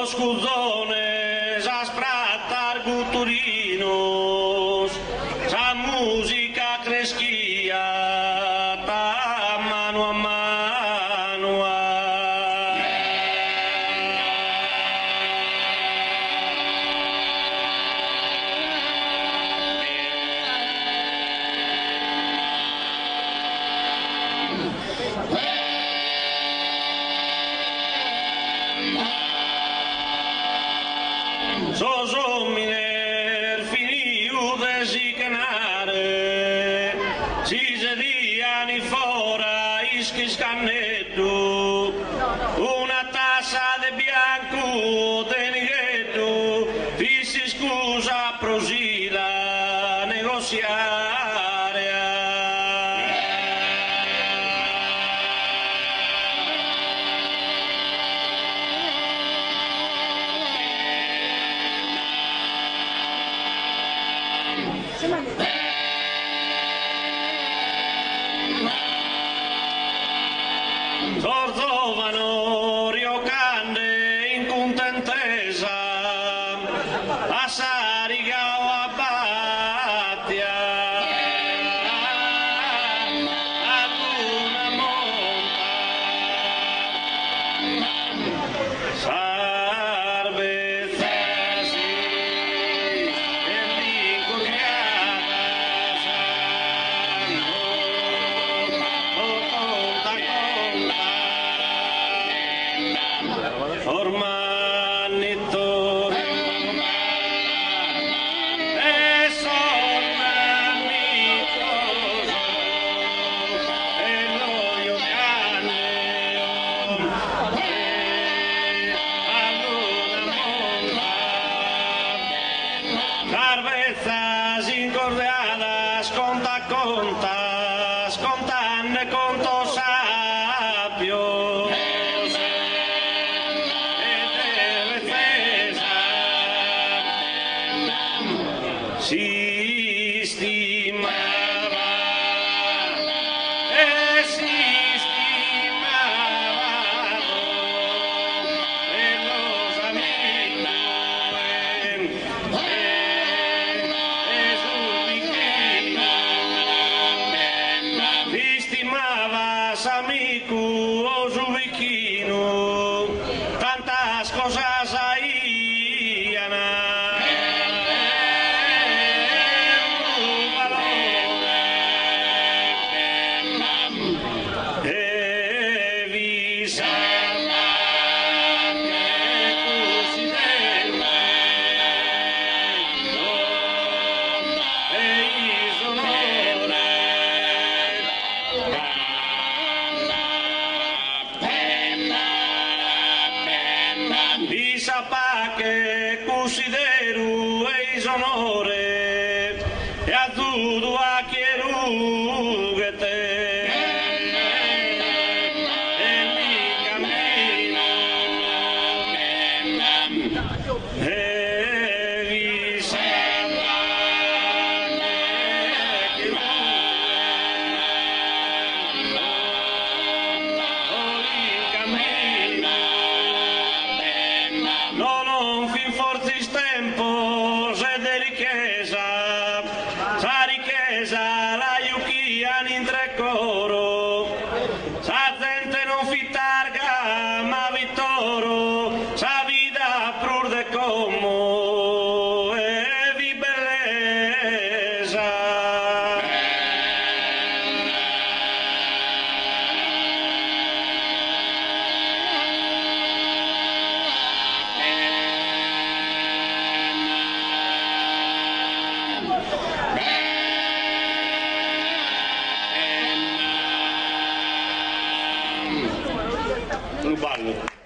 scuzzone sa sprattar guturinos, sa musica creschia ta mano a mano. So miner finiu de sicanare, si sediani fora ischi scannetto, una tassa de bianco de nighetto, fissi scusa prosila negoziare. Sorzovano riocande in contentesa, a Sariga o a Battia, ad una monta, Sarvezasi, e l'incurriata, Ormanito e sormanito e l'olio piane all'una monta carvezas incordiadas contanne conto sapio si stimava e si stimavano e los amigos e sul bicchino ti stimavas amico o su bicchino tantas cosas ahían. Di sapà che considero eis onore e a tutto a chieru che te e mi cammino e vi sapà che non fin fortis tempos e de riqueza, sa riqueza la iuchian in tre coro, sa gente non fitarga ma vittoro, sa vida prur de como e vi belleza. Rubarlo.